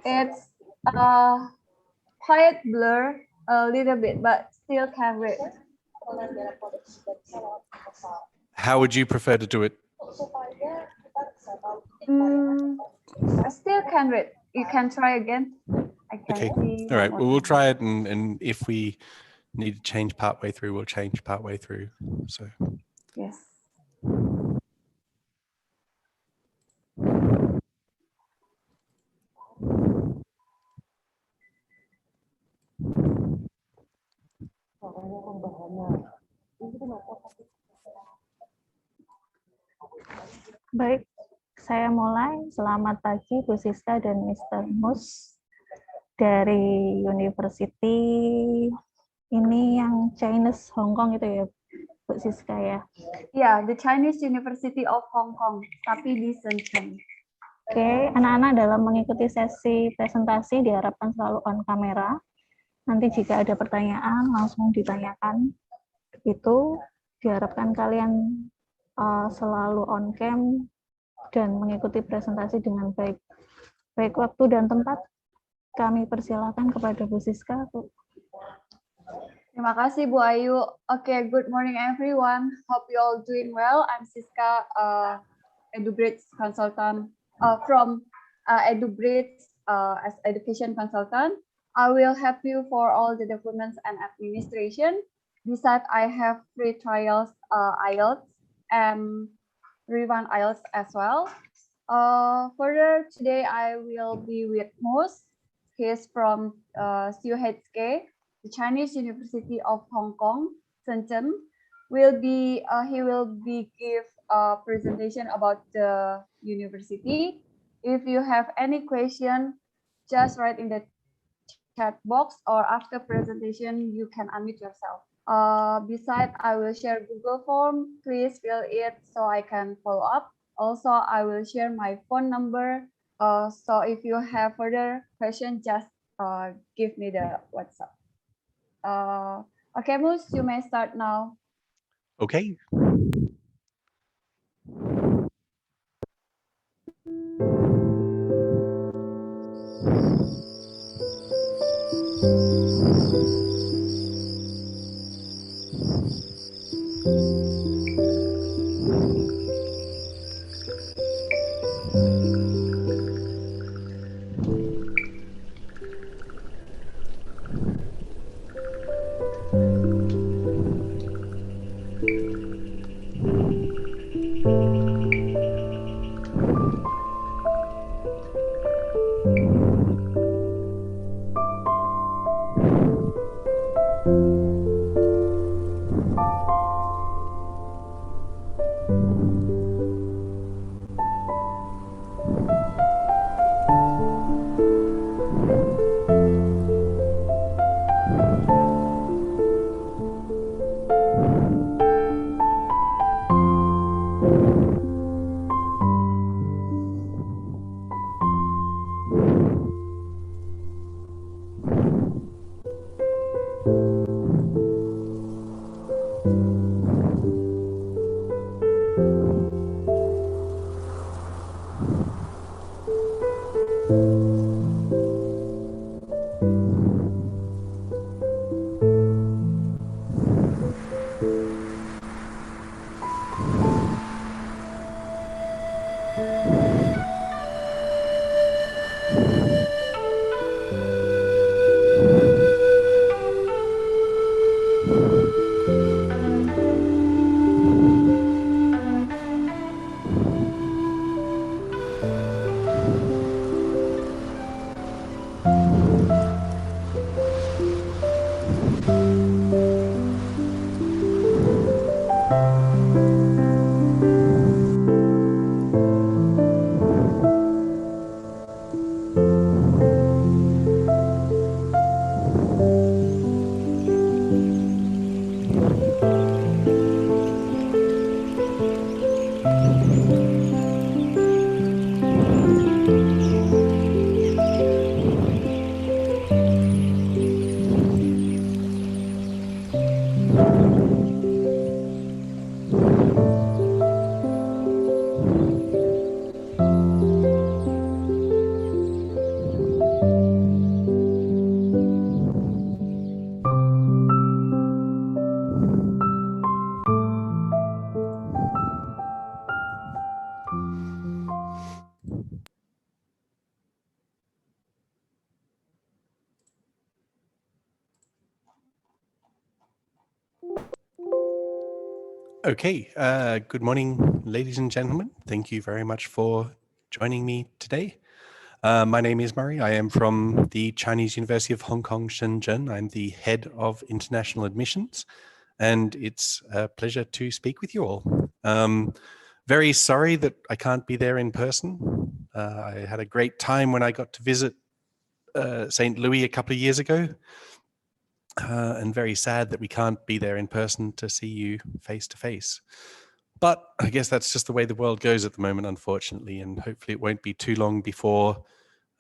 It's quite blur a little bit, but still can read. How would you prefer to do it? I still can read. You can try again. I can Okay. see. All right. Well, we'll try it, and if we need to change partway through, we'll change partway through. So. Yes. Baik, saya mulai. Selamat pagi Bu Siska dan Mr. Mus dari University ini yang Chinese Hong Kong itu ya Bu Siska ya. Yeah, the Chinese University of Hong Kong, tapi di Shenzhen. Oke, anak-anak dalam mengikuti sesi presentasi diharapkan selalu on kamera. Nanti jika ada pertanyaan langsung ditanyakan. Itu diharapkan kalian selalu on cam dan mengikuti presentasi dengan baik. Baik waktu dan tempat, kami persilakan kepada Bu Siska. Terima kasih Bu Ayu. Okay, good morning everyone. Hope you all doing well. I'm Siska, EduBridge consultant from EduBridge as education consultant. I will help you for all the documents and administration. Besides, I have free trials IELTS and Revan IELTS as well. Further, today I will be with Mus. He is from CUHK, the Chinese University of Hong Kong, Shenzhen. He will be give a presentation about the university. If you have any question, just write in the chat box, or after presentation you can unmute yourself. Besides, I will share Google form. Please fill it so I can follow up. Also, I will share my phone number. So if you have further questions, just give me the WhatsApp. Okay, Mus, you may start now. Okay. Okay, good morning, ladies and gentlemen. Thank you very much for joining me today. My name is Murray. I am from the Chinese University of Hongkong Shenzhen. I'm the head of international admissions, and it's a pleasure to speak with you all. Very sorry that I can't be there in person. I had a great time when I got to visit St. Louis a couple of years ago, and very sad that we can't be there in person to see you face to face. But I guess that's just the way the world goes at the moment, unfortunately, and hopefully it won't be too long before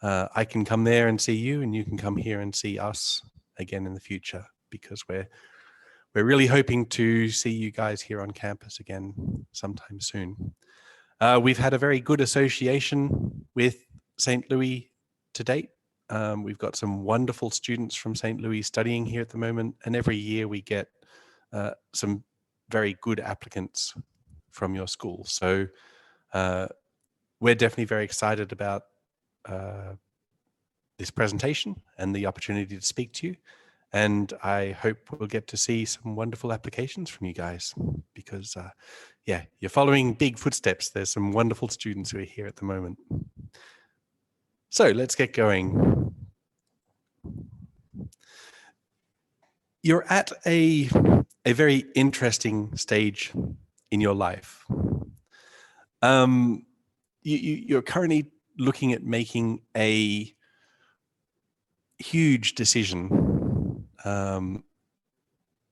I can come there and see you, and you can come here and see us again in the future, because we're really hoping to see you guys here on campus again sometime soon. We've had a very good association with St. Louis to date. We've got some wonderful students from St. Louis studying here at the moment, and every year we get some very good applicants from your school. So we're definitely very excited about this presentation and the opportunity to speak to you. And I hope we'll get to see some wonderful applications from you guys, because yeah, you're following big footsteps. There's some wonderful students who are here at the moment. So let's get going. You're at a very interesting stage in your life. You're currently looking at making a huge decision.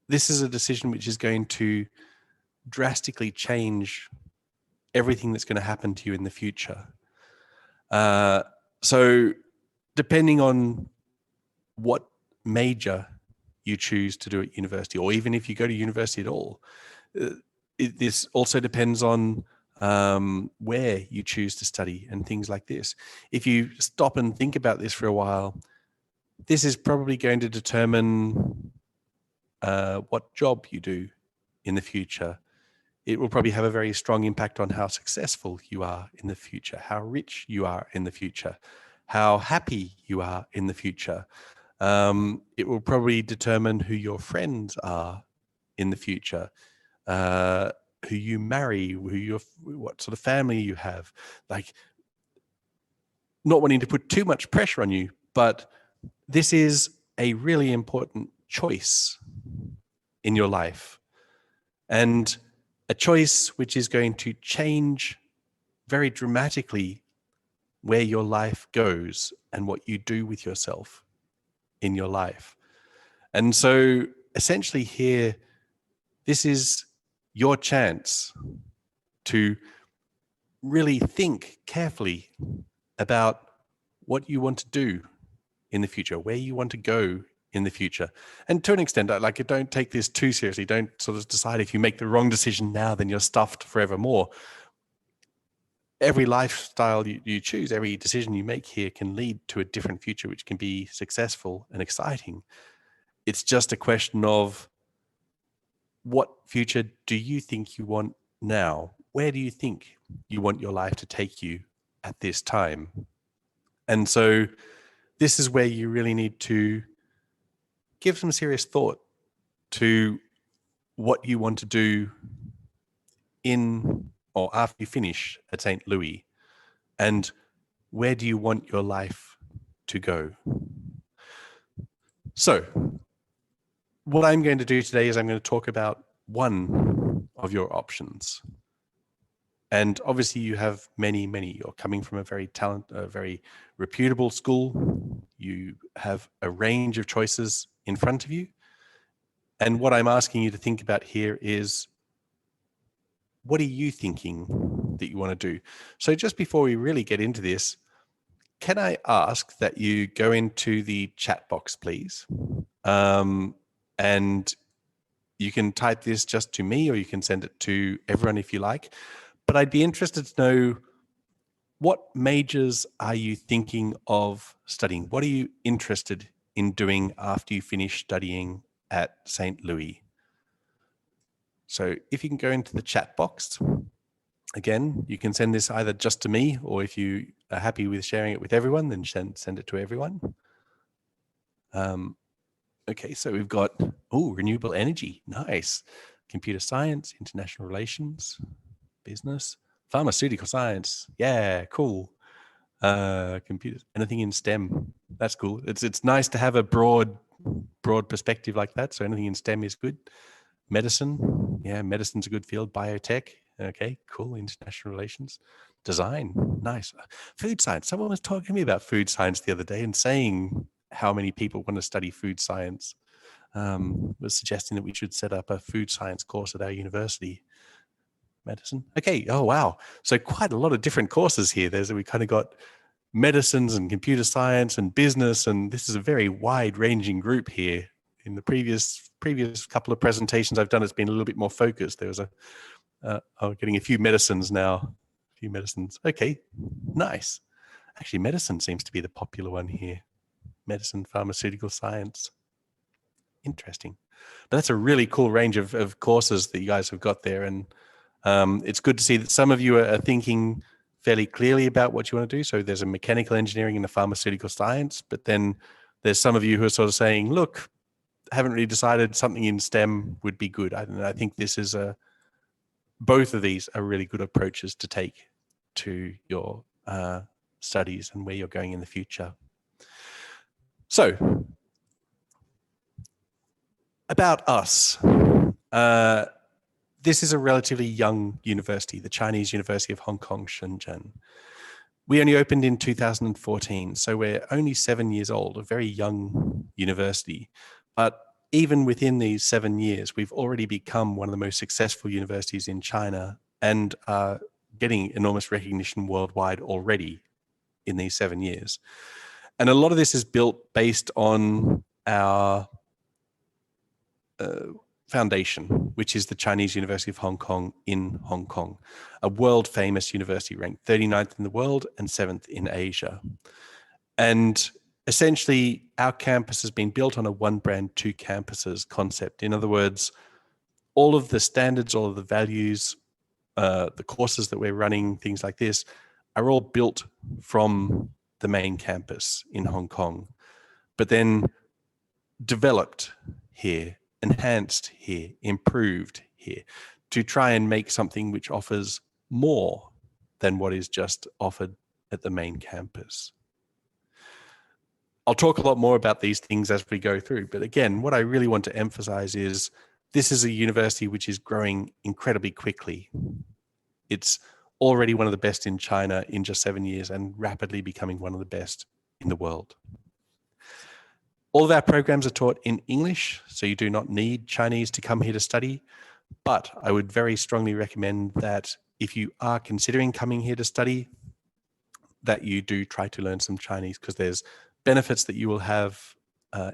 This is a decision which is going to drastically change everything that's going to happen to you in the future. So depending on what major you choose to do at university, or even if you go to university at all, this also depends on where you choose to study and things like this. If you stop and think about this for a while, this is probably going to determine what job you do in the future. It will probably have a very strong impact on how successful you are in the future, how rich you are in the future, how happy you are in the future. It will probably determine who your friends are in the future, who you marry, what sort of family you have. Like, not wanting to put too much pressure on you, but this is a really important choice in your life, and a choice which is going to change very dramatically where your life goes and what you do with yourself in your life. And so essentially here, this is your chance to really think carefully about what you want to do in the future, where you want to go in the future. And to an extent, like, don't take this too seriously. Don't sort of decide if you make the wrong decision now, then you're stuffed forevermore. Every lifestyle you choose, every decision you make here can lead to a different future, which can be successful and exciting. It's just a question of, what future do you think you want now? Where do you think you want your life to take you at this time? And so this is where you really need to give some serious thought to what you want to do in or after you finish at St. Louis, and where do you want your life to go? So what I'm going to do today is I'm going to talk about one of your options. And obviously you have many. You're coming from a very reputable school. You have a range of choices in front of you. And what I'm asking you to think about here is, what are you thinking that you want to do? So just before we really get into this, can I ask that you go into the chat box, please? And you can type this just to me, or you can send it to everyone if you like. But I'd be interested to know, what majors are you thinking of studying? What are you interested in doing after you finish studying at St. Louis? So if you can go into the chat box, again, you can send this either just to me, or if you are happy with sharing it with everyone, then send it to everyone. Okay, so we've got, renewable energy. Nice. computer science, international relations, business, pharmaceutical science. Yeah, cool. Computers, anything in STEM. That's cool. It's nice to have a broad perspective like that. So anything in STEM is good. Medicine, yeah, medicine's a good field. Biotech, okay, cool. International relations, design, nice. Food science. Someone was talking to me about food science the other day and saying how many people want to study food science. Was suggesting that we should set up a food science course at our university. Medicine. Okay. Oh, wow. So quite a lot of different courses here. We kind of got medicines and computer science and business, and this is a very wide-ranging group here. In the previous couple of presentations I've done, it's been a little bit more focused. There was getting a few medicines now. A few medicines. Okay, nice. Actually, medicine seems to be the popular one here. Medicine, pharmaceutical science. Interesting. But that's a really cool range of courses that you guys have got there, and it's good to see that some of you are thinking fairly clearly about what you want to do. So there's a mechanical engineering and a pharmaceutical science, but then there's some of you who are sort of saying, look, haven't really decided, something in STEM would be good. I think this is both of these are really good approaches to take to your studies and where you're going in the future. So about us. This is a relatively young university, the Chinese University of Hongkong Shenzhen. We only opened in 2014, so we're only 7 years old, a very young university. But even within these 7 years, we've already become one of the most successful universities in China and are getting enormous recognition worldwide already in these 7 years. And a lot of this is built based on our foundation, which is the Chinese University of Hong Kong in Hong Kong, a world famous university ranked 39th in the world and 7th in Asia. And essentially our campus has been built on a one brand, two campuses concept. In other words, all of the standards, all of the values, the courses that we're running, things like this, are all built from the main campus in Hong Kong, but then developed here, enhanced here, improved here, to try and make something which offers more than what is just offered at the main campus. I'll talk a lot more about these things as we go through, but again, what I really want to emphasize is this is a university which is growing incredibly quickly. It's already one of the best in China in just 7 years and rapidly becoming one of the best in the world. All of our programs are taught in English, so you do not need Chinese to come here to study. But I would very strongly recommend that if you are considering coming here to study, that you do try to learn some Chinese, because there's benefits that you will have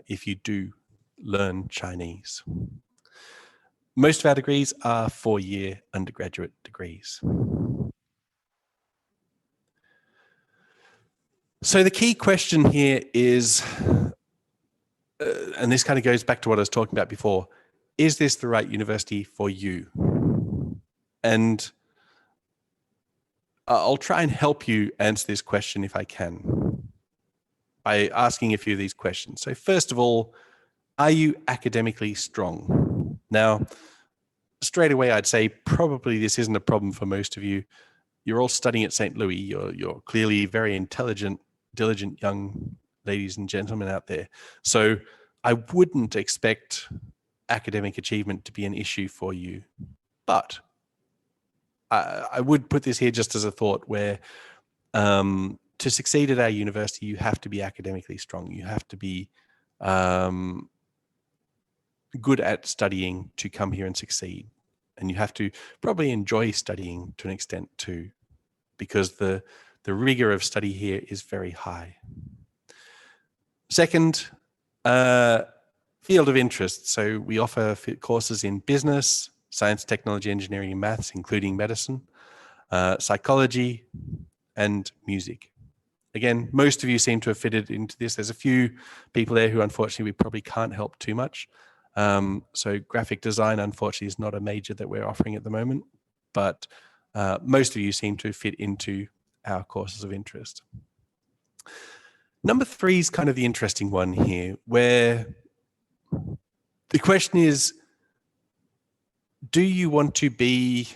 if you do learn Chinese. Most of our degrees are 4-year undergraduate degrees. So the key question here is, and this kind of goes back to what I was talking about before, is this the right university for you? And I'll try and help you answer this question if I can by asking a few of these questions. So first of all, are you academically strong? Now, straight away, I'd say probably this isn't a problem for most of you. You're all studying at St. Louis. You're clearly very intelligent, diligent young ladies and gentlemen out there. So I wouldn't expect academic achievement to be an issue for you. But I would put this here just as a thought where to succeed at our university, you have to be academically strong. You have to be good at studying to come here and succeed. And you have to probably enjoy studying to an extent too, because the rigor of study here is very high. Second, field of interest. So we offer courses in business, science, technology, engineering, and maths, including medicine, psychology, and music. Again, most of you seem to have fitted into this. There's a few people there who unfortunately we probably can't help too much. So graphic design, unfortunately, is not a major that we're offering at the moment, but most of you seem to fit into our courses of interest. Number 3 is kind of the interesting one here, where the question is, do you want to be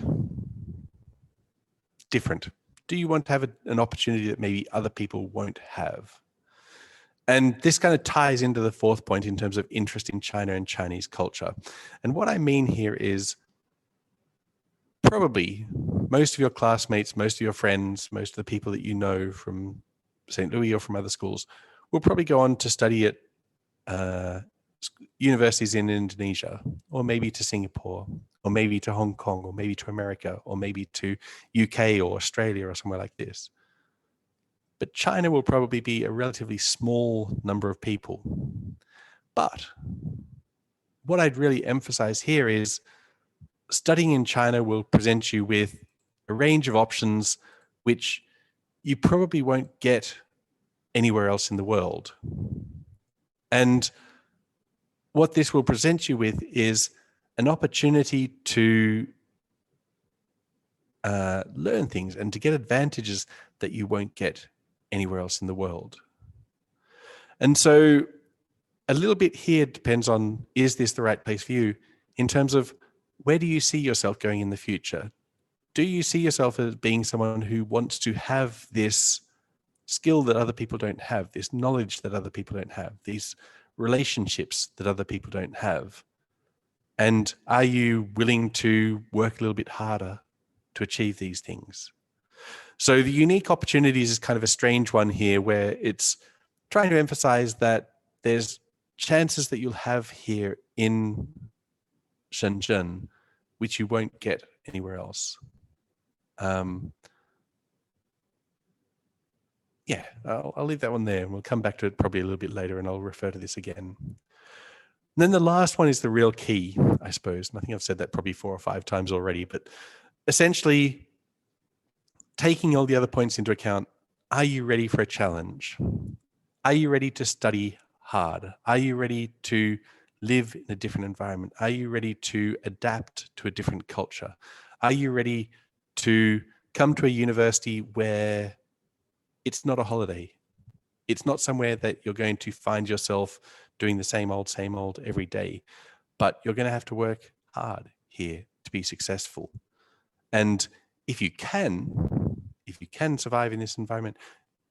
different? Do you want to have an opportunity that maybe other people won't have? And this kind of ties into the fourth point in terms of interest in China and Chinese culture. And what I mean here is probably most of your classmates, most of your friends, most of the people that you know from St. Louis or from other schools will probably go on to study at universities in Indonesia, or maybe to Singapore, or maybe to Hong Kong, or maybe to America, or maybe to UK or Australia or somewhere like this. But China will probably be a relatively small number of people. But what I'd really emphasize here is studying in China will present you with a range of options which you probably won't get anywhere else in the world. And what this will present you with is an opportunity to learn things and to get advantages that you won't get anywhere else in the world. And so a little bit here depends on, is this the right place for you in terms of where do you see yourself going in the future? Do you see yourself as being someone who wants to have this skill that other people don't have, this knowledge that other people don't have, these relationships that other people don't have? And are you willing to work a little bit harder to achieve these things? So the unique opportunities is kind of a strange one here, where it's trying to emphasize that there's chances that you'll have here in Shenzhen, which you won't get anywhere else. Yeah, I'll leave that one there, and we'll come back to it probably a little bit later, and I'll refer to this again. And then the last one is the real key, I suppose. And I think I've said that probably 4 or 5 times already, but essentially taking all the other points into account, are you ready for a challenge? Are you ready to study hard? Are you ready to live in a different environment? Are you ready to adapt to a different culture? Are you ready to come to a university where it's not a holiday? It's not somewhere that you're going to find yourself doing the same old every day, but you're going to have to work hard here to be successful. And if you can survive in this environment,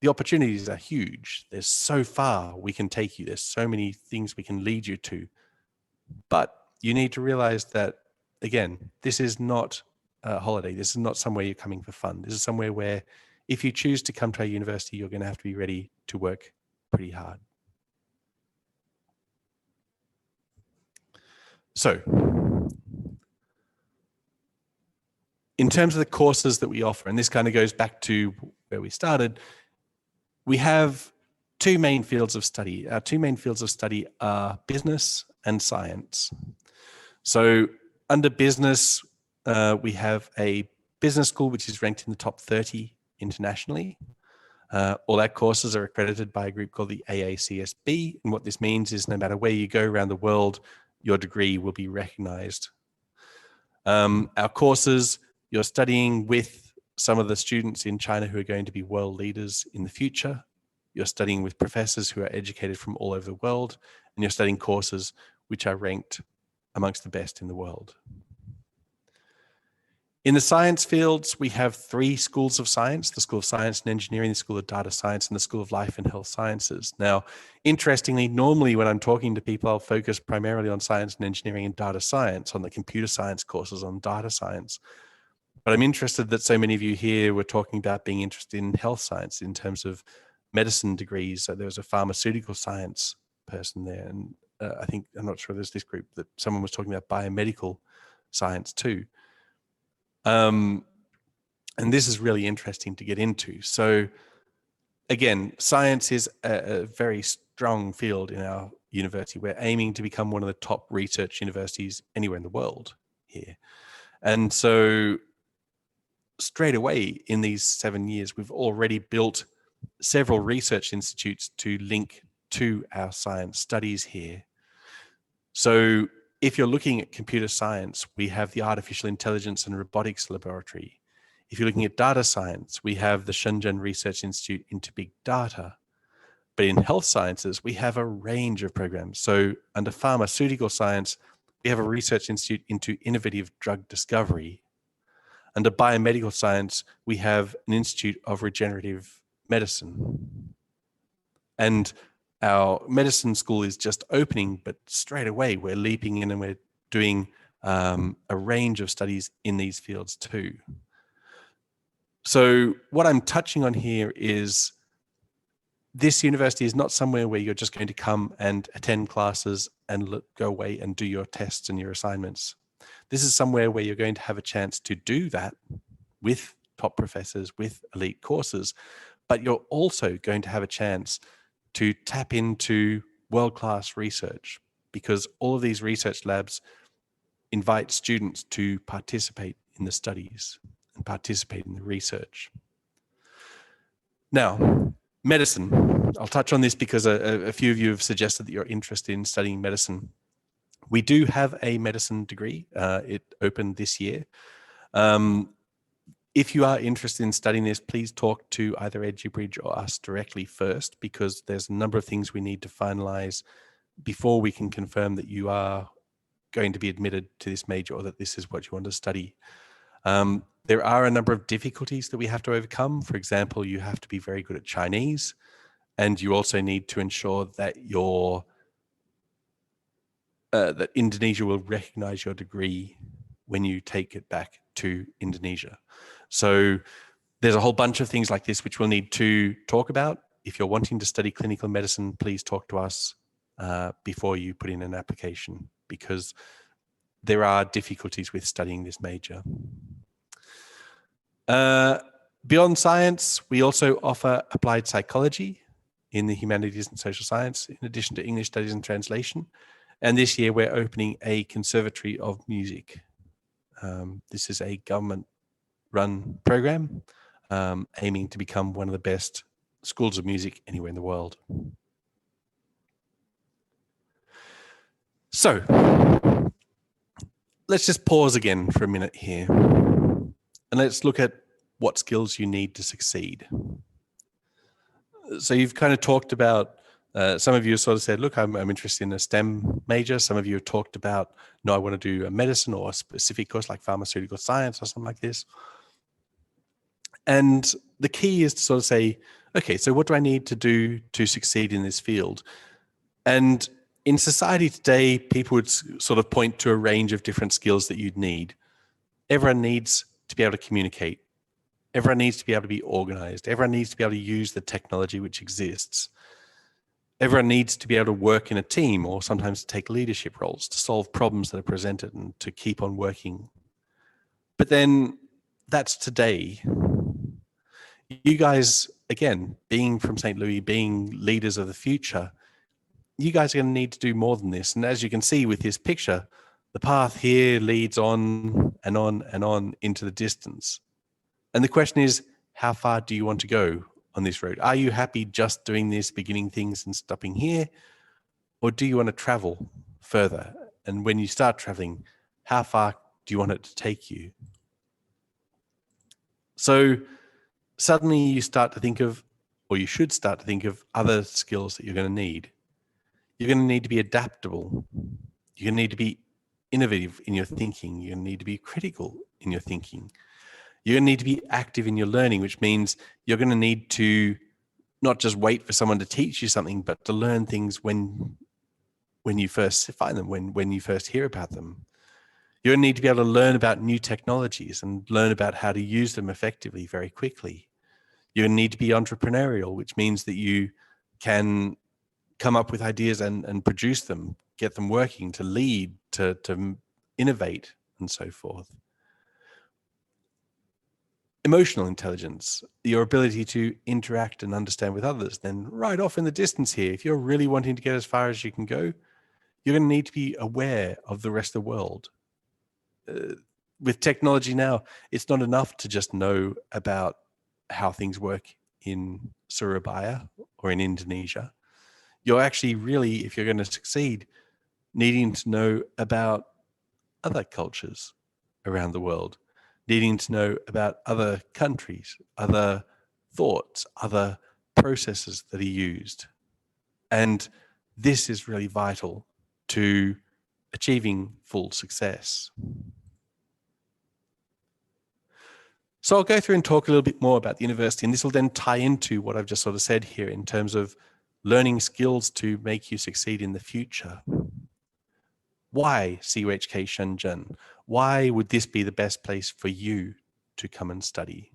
the opportunities are huge. There's so far we can take you. There's so many things we can lead you to. But you need to realize that, again, this is not a holiday. This is not somewhere you're coming for fun. This is somewhere where if you choose to come to our university, you're going to have to be ready to work pretty hard. So, in terms of the courses that we offer, and this kind of goes back to where we started, we have 2 main fields of study. Our 2 main fields of study are business and science. So under business, we have a business school which is ranked in the top 30 internationally. All our courses are accredited by a group called the AACSB. And what this means is no matter where you go around the world, your degree will be recognized. Our courses, you're studying with some of the students in China who are going to be world leaders in the future. You're studying with professors who are educated from all over the world, and you're studying courses which are ranked amongst the best in the world. In the science fields, we have 3 schools of science: the School of Science and Engineering, the School of Data Science, and the School of Life and Health Sciences. Now, interestingly, normally when I'm talking to people, I'll focus primarily on science and engineering and data science, on the computer science courses, on data science. But I'm interested that so many of you here were talking about being interested in health science in terms of medicine degrees. So there was a pharmaceutical science person there. And I think, I'm not sure there's this group that someone was talking about biomedical science too. And this is really interesting to get into. So again, science is a very strong field in our university. We're aiming to become one of the top research universities anywhere in the world here. And so straight away in these 7 years, we've already built several research institutes to link to our science studies here. So if you're looking at computer science, we have the Artificial Intelligence and Robotics Laboratory. If you're looking at data science, we have the Shenzhen Research Institute into Big Data. But in health sciences, we have a range of programs. So under pharmaceutical science, we have a research institute into innovative drug discovery. Under biomedical science, we have an Institute of Regenerative Medicine. And our medicine school is just opening, but straight away we're leaping in and we're doing a range of studies in these fields too. So what I'm touching on here is this university is not somewhere where you're just going to come and attend classes and go away and do your tests and your assignments. This is somewhere where you're going to have a chance to do that with top professors, with elite courses, but you're also going to have a chance to tap into world-class research, because all of these research labs invite students to participate in the studies and participate in the research. Now, medicine. I'll touch on this because a few of you have suggested that you're interested in studying medicine. We do have a medicine degree. It opened this year. If you are interested in studying this, please talk to either EduBridge or us directly first, because there's a number of things we need to finalize before we can confirm that you are going to be admitted to this major or that this is what you want to study. There are a number of difficulties that we have to overcome. For example, you have to be very good at Chinese, and you also need to ensure that that Indonesia will recognize your degree when you take it back to Indonesia. So there's a whole bunch of things like this which we'll need to talk about. If you're wanting to study clinical medicine, please talk to us before you put in an application, because there are difficulties with studying this major. Beyond science, we also offer applied psychology in the humanities and social science, in addition to English studies and translation. And this year we're opening a conservatory of music. This is a government-run program aiming to become one of the best schools of music anywhere in the world. So let's just pause again for a minute here, and let's look at what skills you need to succeed. So you've kind of talked about, some of you sort of said, look, I'm interested in a STEM major. Some of you have talked about, no, I want to do a medicine or a specific course like pharmaceutical science or something like this. And the key is to sort of say, okay, so what do I need to do to succeed in this field? And in society today, people would sort of point to a range of different skills that you'd need. Everyone needs to be able to communicate. Everyone needs to be able to be organized. Everyone needs to be able to use the technology which exists. Everyone needs to be able to work in a team, or sometimes to take leadership roles, to solve problems that are presented and to keep on working. But then that's today. You guys, again, being from St. Louis, being leaders of the future, you guys are going to need to do more than this. And as you can see with this picture, the path here leads on and on and on into the distance. And the question is, how far do you want to go on this road? Are you happy just doing this, beginning things and stopping here? Or do you want to travel further? And when you start traveling, how far do you want it to take you? So suddenly you start to think of, or you should start to think of, other skills that you're going to need. You're going to need to be adaptable. You're going to need to be innovative in your thinking. You're going to need to be critical in your thinking. You're going to need to be active in your learning, which means you're going to need to not just wait for someone to teach you something, but to learn things when you first find them, when you first hear about them. You're going to need to be able to learn about new technologies and learn about how to use them effectively very quickly. You're going to need to be entrepreneurial, which means that you can come up with ideas and produce them, get them working, to lead, to innovate, and so forth. Emotional intelligence, your ability to interact and understand with others. Then right off in the distance here, if you're really wanting to get as far as you can go, you're going to need to be aware of the rest of the world. With technology now, it's not enough to just know about how things work in Surabaya or in Indonesia. You're actually really, if you're going to succeed, needing to know about other cultures around the world, needing to know about other countries, other thoughts, other processes that are used. And this is really vital to achieving full success. So I'll go through and talk a little bit more about the university, and this will then tie into what I've just sort of said here in terms of learning skills to make you succeed in the future. Why CUHK Shenzhen? Why would this be the best place for you to come and study?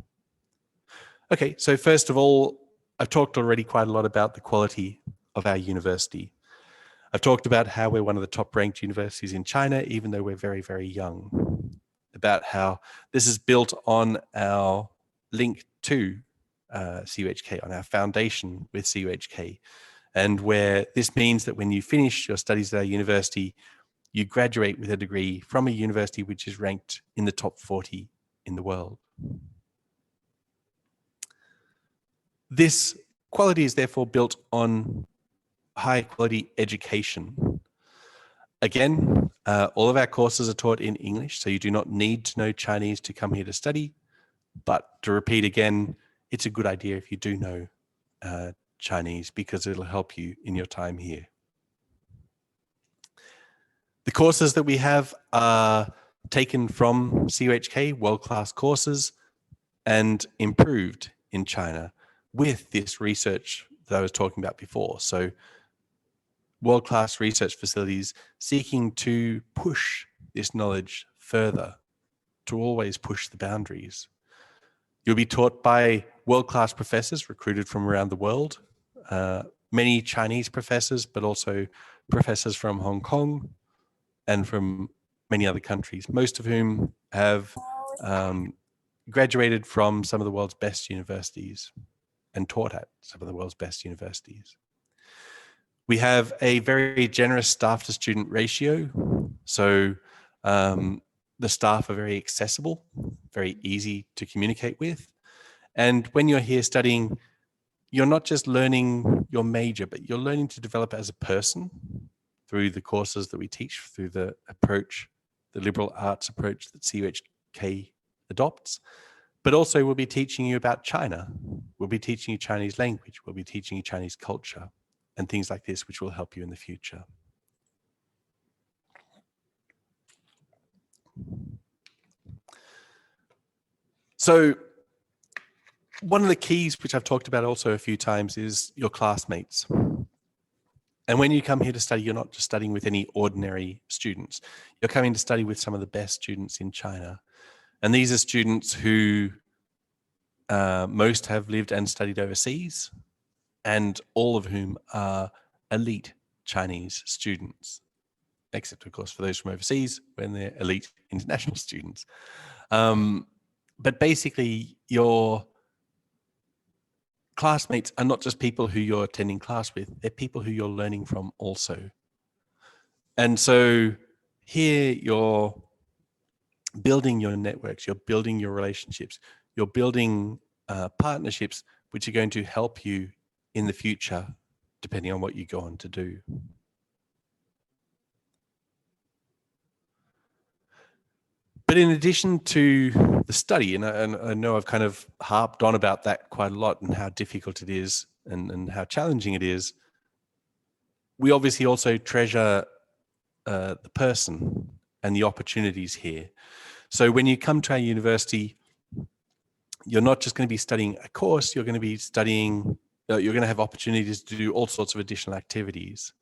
Okay, so first of all, I've talked already quite a lot about the quality of our university. I've talked about how we're one of the top ranked universities in China, even though we're very, very young. About how this is built on our link to CUHK, on our foundation with CUHK, and where this means that when you finish your studies at our university, you graduate with a degree from a university which is ranked in the top 40 in the world. This quality is therefore built on high quality education. Again, all of our courses are taught in English, so you do not need to know Chinese to come here to study. But to repeat again, it's a good idea if you do know Chinese, because it'll help you in your time here. The courses that we have are taken from CUHK, world-class courses, and improved in China with this research that I was talking about before. So world-class research facilities seeking to push this knowledge further, to always push the boundaries. You'll be taught by world-class professors recruited from around the world, many Chinese professors, but also professors from Hong Kong and from many other countries, most of whom have graduated from some of the world's best universities and taught at some of the world's best universities. We have a very generous staff to student ratio. So the staff are very accessible, very easy to communicate with. And when you're here studying, you're not just learning your major, but you're learning to develop as a person through the courses that we teach, through the approach, the liberal arts approach that CUHK adopts. But also we'll be teaching you about China. We'll be teaching you Chinese language. We'll be teaching you Chinese culture and things like this, which will help you in the future. So one of the keys, which I've talked about also a few times, is your classmates. And when you come here to study, you're not just studying with any ordinary students. You're coming to study with some of the best students in China. And these are students who most have lived and studied overseas, and all of whom are elite Chinese students, except of course for those from overseas when they're elite international students. But basically your classmates are not just people who you're attending class with, they're people who you're learning from also. And so here you're building your networks, you're building your relationships, you're building partnerships which are going to help you in the future, depending on what you go on to do. But in addition to the study, and I know I've kind of harped on about that quite a lot and how difficult it is and how challenging it is, we obviously also treasure the person and the opportunities here. So when you come to our university, you're not just going to be studying a course, you're going to be studying, you're going to have opportunities to do all sorts of additional activities.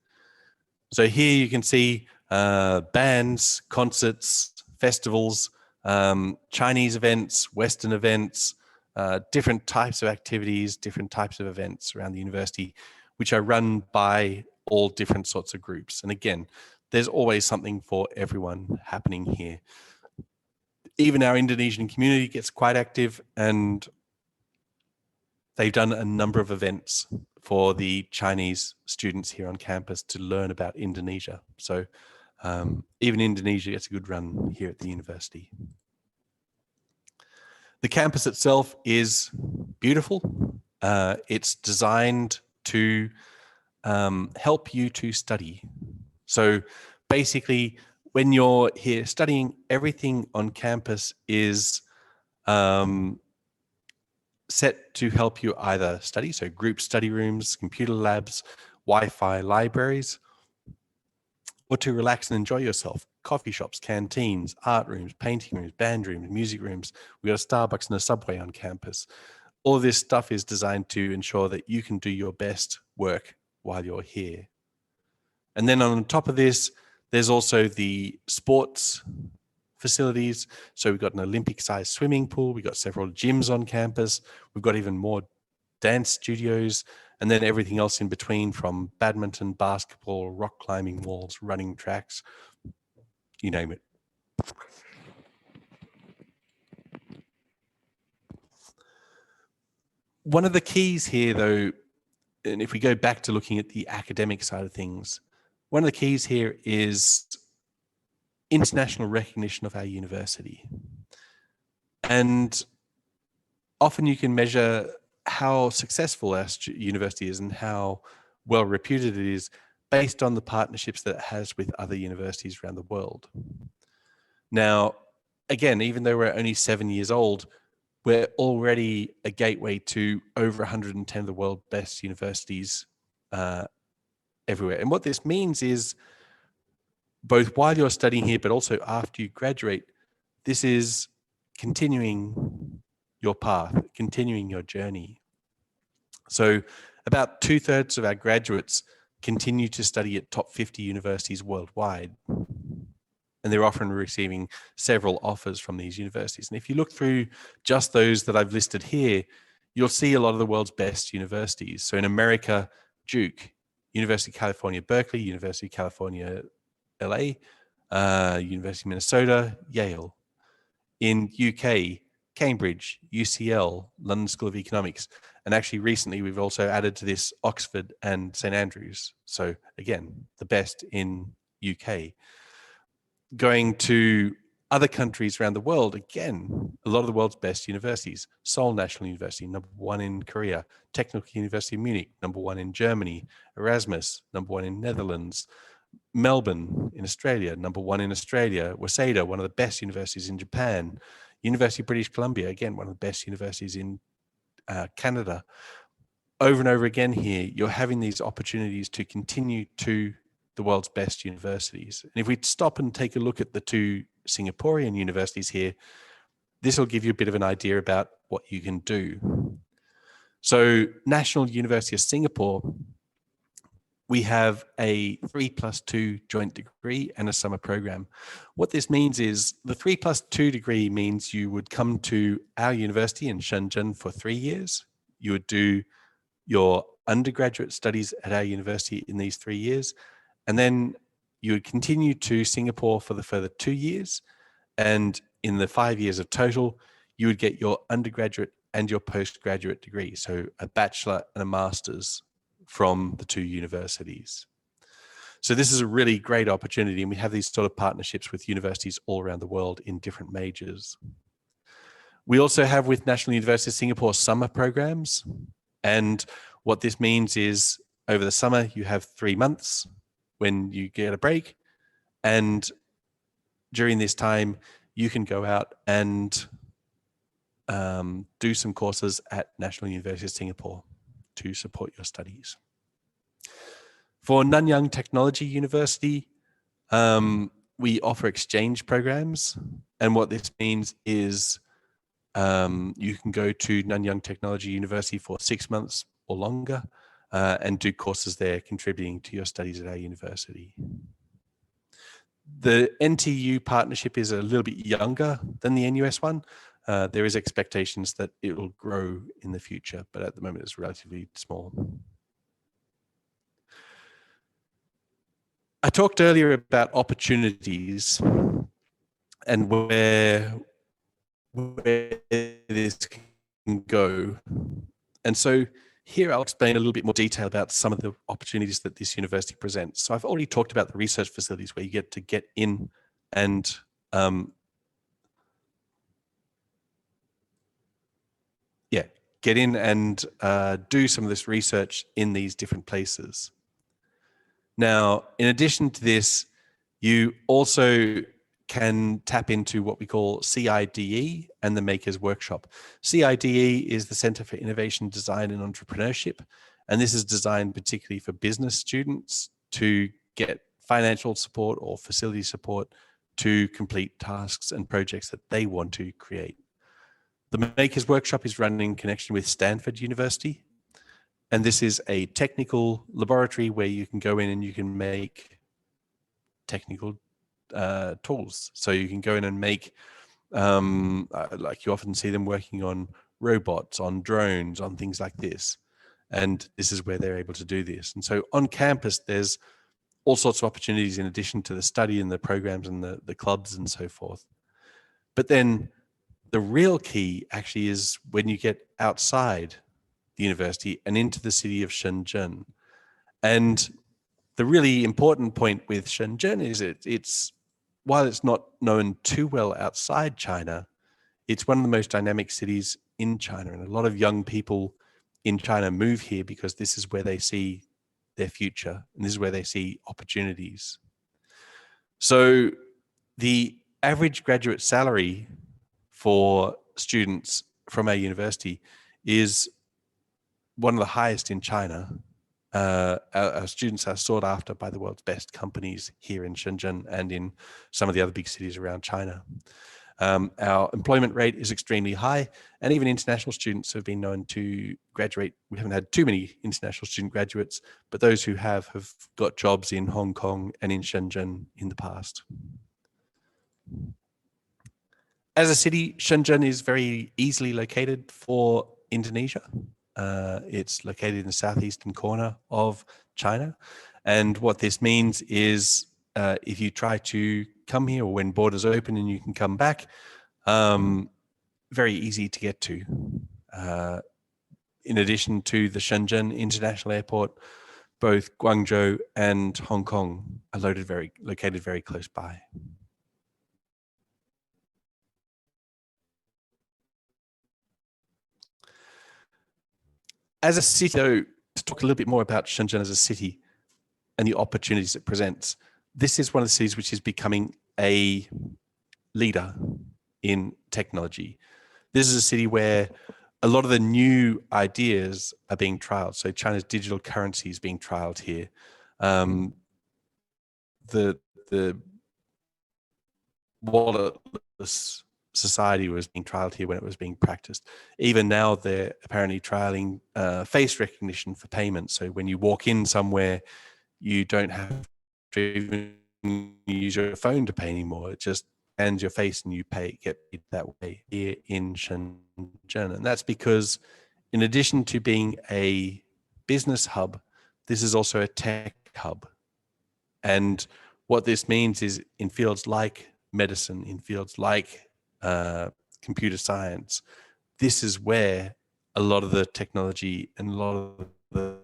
So here you can see bands, concerts, festivals, Chinese events, Western events, different types of activities, different types of events around the university, which are run by all different sorts of groups. And again, there's always something for everyone happening here. Even our Indonesian community gets quite active, and they've done a number of events for the Chinese students here on campus to learn about Indonesia. So even Indonesia gets a good run here at the university. The campus itself is beautiful. It's designed to help you to study. So basically, when you're here studying, everything on campus is set to help you either study, so group study rooms, computer labs, Wi-Fi libraries, or to relax and enjoy yourself. Coffee shops, canteens, art rooms, painting rooms, band rooms, music rooms. We got a Starbucks and a Subway on campus. All this stuff is designed to ensure that you can do your best work while you're here. And then on top of this, there's also the sports facilities. So we've got an Olympic-sized swimming pool. We've got several gyms on campus. We've got even more dance studios, and then everything else in between, from badminton, basketball, rock climbing walls, running tracks, you name it. One of the keys here, though, and if we go back to looking at the academic side of things, one of the keys here is international recognition of our university. And often you can measure how successful our university is and how well reputed it is based on the partnerships that it has with other universities around the world. Now, again, even though we're only 7 years old, we're already a gateway to over 110 of the world's best universities everywhere. And what this means is, both while you're studying here, but also after you graduate, this is continuing your path, continuing your journey. So about 2/3 of our graduates continue to study at top 50 universities worldwide. And they're often receiving several offers from these universities. And if you look through just those that I've listed here, you'll see a lot of the world's best universities. So in America, Duke, University of California, Berkeley, University of California, LA, University of Minnesota, Yale. In UK, Cambridge, UCL, London School of Economics. And actually recently we've also added to this Oxford and St. Andrews. So again, the best in UK. Going to other countries around the world, again, a lot of the world's best universities. Seoul National University, #1 in Korea. Technical University of Munich, #1 in Germany. Erasmus, #1 in Netherlands. Melbourne in Australia, #1 in Australia. Waseda, one of the best universities in Japan. University of British Columbia, again, one of the best universities in Canada. Over and over again here, you're having these opportunities to continue to the world's best universities. And if we stop and take a look at the two Singaporean universities here, this will give you a bit of an idea about what you can do. So National University of Singapore, we have a 3+2 joint degree and a summer program. What this means is the 3+2 degree means you would come to our university in Shenzhen for 3 years. You would do your undergraduate studies at our university in these 3 years. And then you would continue to Singapore for the further 2 years. And in the 5 years of total, you would get your undergraduate and your postgraduate degree. So a bachelor and a master's from the two universities. So this is a really great opportunity, and we have these sort of partnerships with universities all around the world in different majors. We also have with National University of Singapore summer programs, and what this means is over the summer you have 3 months when you get a break, and during this time you can go out and do some courses at National University of Singapore to support your studies. For Nanyang Technology University, we offer exchange programs. And what this means is you can go to Nanyang Technology University for 6 months or longer and do courses there contributing to your studies at our university. The NTU partnership is a little bit younger than the NUS one. There is expectations that it will grow in the future, but at the moment it's relatively small. I talked earlier about opportunities and where this can go. And so here I'll explain a little bit more detail about some of the opportunities that this university presents. So I've already talked about the research facilities where you get to get in and get in and do some of this research in these different places. Now, in addition to this, you also can tap into what we call CIDE and the Makers Workshop. CIDE is the Center for Innovation, Design and Entrepreneurship. And this is designed particularly for business students to get financial support or facility support to complete tasks and projects that they want to create. The Makers Workshop is run in connection with Stanford University, and this is a technical laboratory where you can go in and you can make technical tools. So you can go in and make, like you often see them working on robots, on drones, on things like this. And this is where they're able to do this. And so on campus, there's all sorts of opportunities in addition to the study and the programs and the clubs and so forth. But then the real key actually is when you get outside the university and into the city of Shenzhen. And the really important point with Shenzhen is it's while it's not known too well outside China, it's one of the most dynamic cities in China. And a lot of young people in China move here because this is where they see their future and this is where they see opportunities. So the average graduate salary for students from our university is one of the highest in China. Our students are sought after by the world's best companies here in Shenzhen and in some of the other big cities around China. Our employment rate is extremely high, and even international students have been known to graduate. We haven't had too many international student graduates, but those who have got jobs in Hong Kong and in Shenzhen in the past. As a city, Shenzhen is very easily located for Indonesia. It's located in the southeastern corner of China. And what this means is if you try to come here or when borders open and you can come back, very easy to get to. In addition to the Shenzhen International Airport, both Guangzhou and Hong Kong are located very close by. As a city, though, to talk a little bit more about Shenzhen as a city and the opportunities it presents, this is one of the cities which is becoming a leader in technology. This is a city where a lot of the new ideas are being trialed. So China's digital currency is being trialed here. The walletless society was being trialed here when it was being practiced. Even now, they're apparently trialing face recognition for payments. So when you walk in somewhere, you don't have to even use your phone to pay anymore. It just scans your face and you get paid that way here in Shenzhen. And that's because in addition to being a business hub, this is also a tech hub. And what this means is in fields like medicine, in fields like computer science, this is where a lot of the technology and a lot of the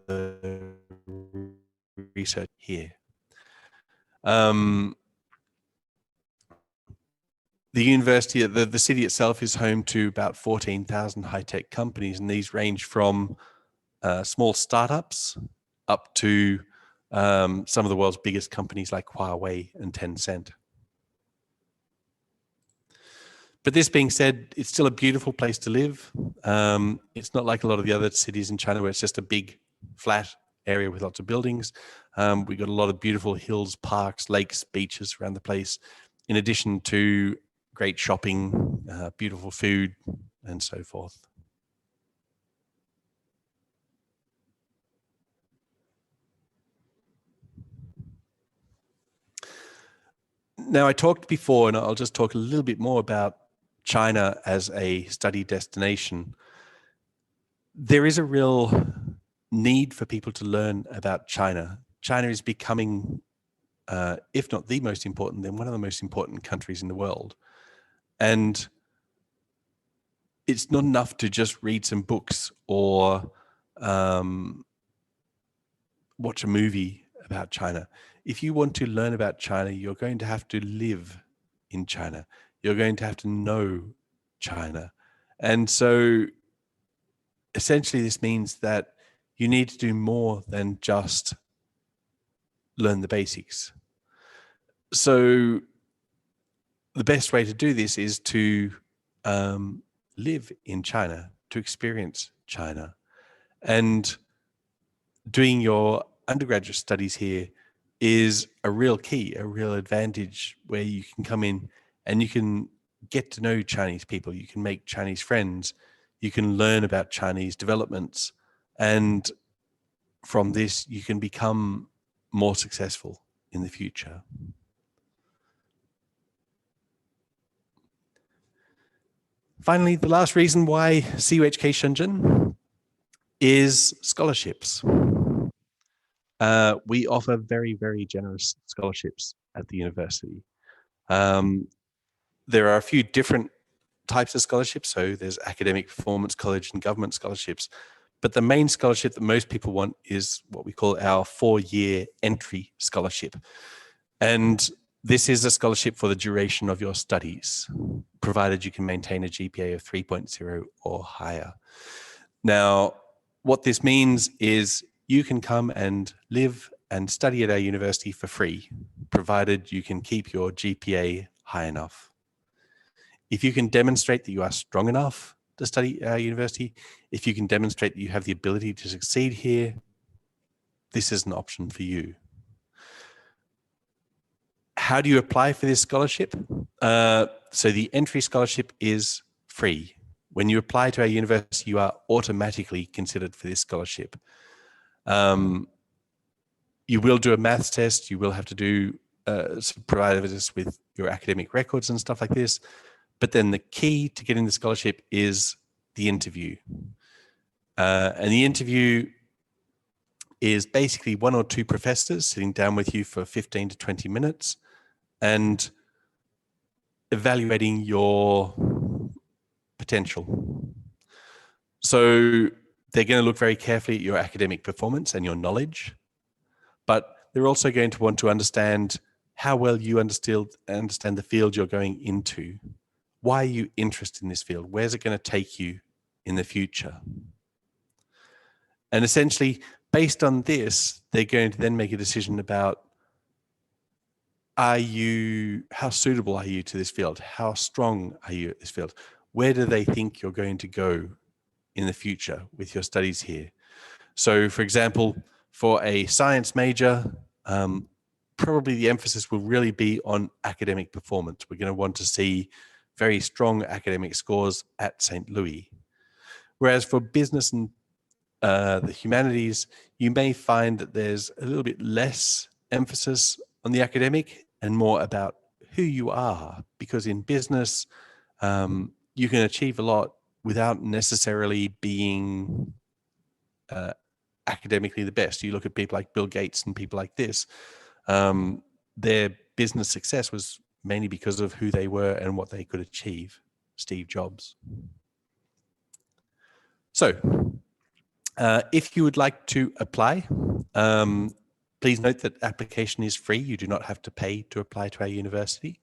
research here. The university, the city itself is home to about 14,000 high-tech companies, and these range from small startups up to some of the world's biggest companies like Huawei and Tencent. But this being said, it's still a beautiful place to live. It's not like a lot of the other cities in China where it's just a big flat area with lots of buildings. We've got a lot of beautiful hills, parks, lakes, beaches around the place, in addition to great shopping, beautiful food, and so forth. Now, I talked before, and I'll just talk a little bit more about China as a study destination. There is a real need for people to learn about China. China is becoming, if not the most important, then one of the most important countries in the world. And it's not enough to just read some books or watch a movie about China. If you want to learn about China, you're going to have to live in China. You're going to have to know China. And so essentially this means that you need to do more than just learn the basics. So the best way to do this is to live in China, to experience China. And doing your undergraduate studies here is a real key, a real advantage where you can come in and you can get to know Chinese people, you can make Chinese friends, you can learn about Chinese developments, and from this you can become more successful in the future. Finally, the last reason why CUHK Shenzhen is scholarships. We offer very, very generous scholarships at the university. There are a few different types of scholarships. So there's academic performance, college and government scholarships. But the main scholarship that most people want is what we call our 4-year entry scholarship. And this is a scholarship for the duration of your studies, provided you can maintain a GPA of 3.0 or higher. Now, what this means is you can come and live and study at our university for free, provided you can keep your GPA high enough. If you can demonstrate that you are strong enough to study at our university, if you can demonstrate that you have the ability to succeed here, this is an option for you. How do you apply for this scholarship? So the entry scholarship is free. When you apply to our university, you are automatically considered for this scholarship. You will do a maths test. You will have to do provide us with your academic records and stuff like this. But then the key to getting the scholarship is the interview. And the interview is basically 1 or 2 professors sitting down with you for 15 to 20 minutes and evaluating your potential. So they're going to look very carefully at your academic performance and your knowledge, but they're also going to want to understand how well you understand the field you're going into. Why are you interested in this field? Where's it going to take you in the future? And essentially, based on this, they're going to then make a decision about how suitable are you to this field? How strong are you at this field? Where do they think you're going to go in the future with your studies here? So, for example, for a science major, probably the emphasis will really be on academic performance. We're going to want to see very strong academic scores at St. Louis. Whereas for business and the humanities, you may find that there's a little bit less emphasis on the academic and more about who you are, because in business, you can achieve a lot without necessarily being academically the best. You look at people like Bill Gates and people like this, their business success was mainly because of who they were and what they could achieve. Steve Jobs. So, if you would like to apply, please note that application is free. You do not have to pay to apply to our university.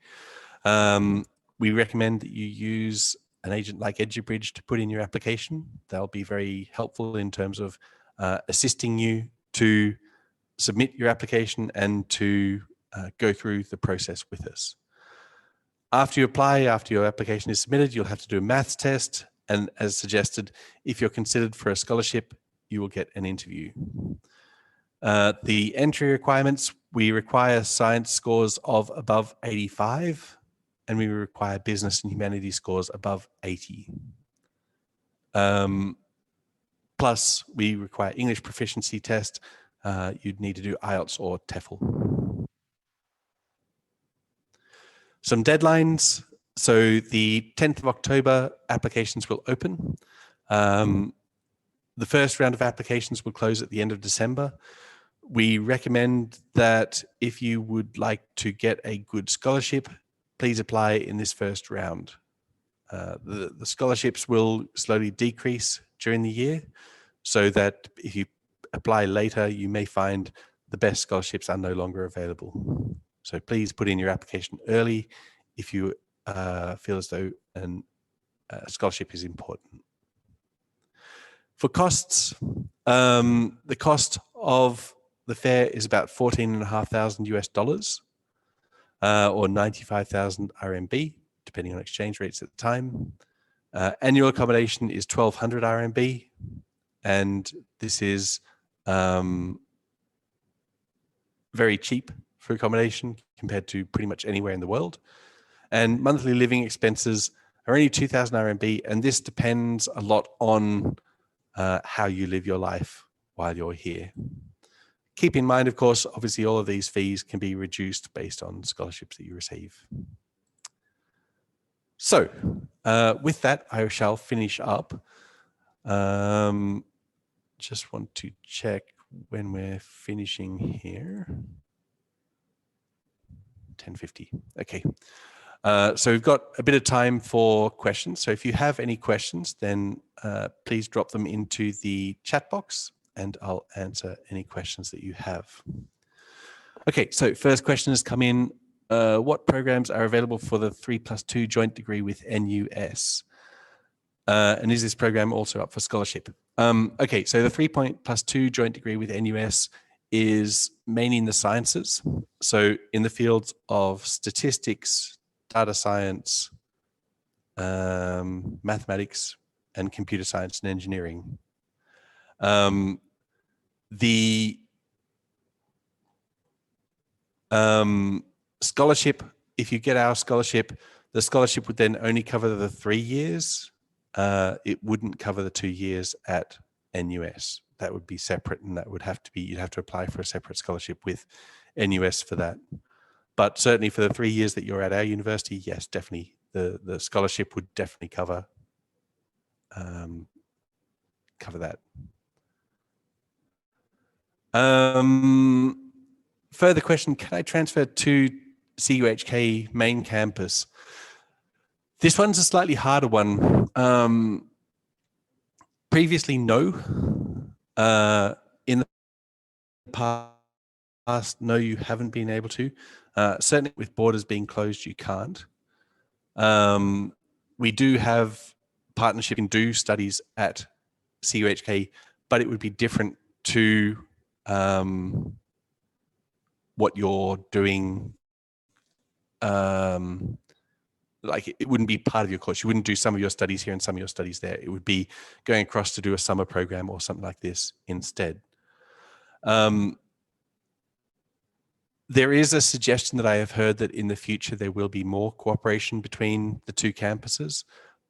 We recommend that you use an agent like EduBridge to put in your application. They'll be very helpful in terms of assisting you to submit your application and to go through the process with us. After you apply, after your application is submitted, you'll have to do a maths test. And as suggested, if you're considered for a scholarship, you will get an interview. The entry requirements, we require science scores of above 85, and we require business and humanities scores above 80. Plus, we require English proficiency test. You'd need to do IELTS or TOEFL. Some deadlines. So the 10th of October, applications will open. The first round of applications will close at the end of December. We recommend that if you would like to get a good scholarship, please apply in this first round. The scholarships will slowly decrease during the year, so that if you apply later, you may find the best scholarships are no longer available. So please put in your application early if you feel as though a scholarship is important. For costs, the cost of the fare is about $14,500 US, or 95,000 RMB, depending on exchange rates at the time. Annual accommodation is 1,200 RMB, and this is very cheap for accommodation compared to pretty much anywhere in the world. And monthly living expenses are only 2,000 RMB, and this depends a lot on how you live your life while you're here. Keep in mind, of course, obviously all of these fees can be reduced based on scholarships that you receive. So with that, I shall finish up. Just want to check when we're finishing here. 10:50. Okay. So we've got a bit of time for questions. So if you have any questions, then please drop them into the chat box and I'll answer any questions that you have. Okay, so first question has come in. What programs are available for the 3+2 joint degree with NUS? And is this program also up for scholarship? Okay, so the 3+2 joint degree with NUS is mainly in the sciences. So in the fields of statistics, data science, mathematics, and computer science and engineering. The scholarship, if you get our scholarship, the scholarship would then only cover the 3 years. It wouldn't cover the 2 years at NUS. That would be separate, and that would have to be, you'd have to apply for a separate scholarship with NUS for that. But certainly for the 3 years that you're at our university, yes, definitely the scholarship would definitely cover that. Further question, can I transfer to CUHK main campus? This one's a slightly harder one. Previously, no. In the past, no, you haven't been able to. Certainly with borders being closed, you can't. We do have partnership and do studies at CUHK, but it would be different to what you're doing. Like it wouldn't be part of your course. You wouldn't do some of your studies here and some of your studies there. It would be going across to do a summer program or something like this instead. There is a suggestion that I have heard that in the future there will be more cooperation between the two campuses,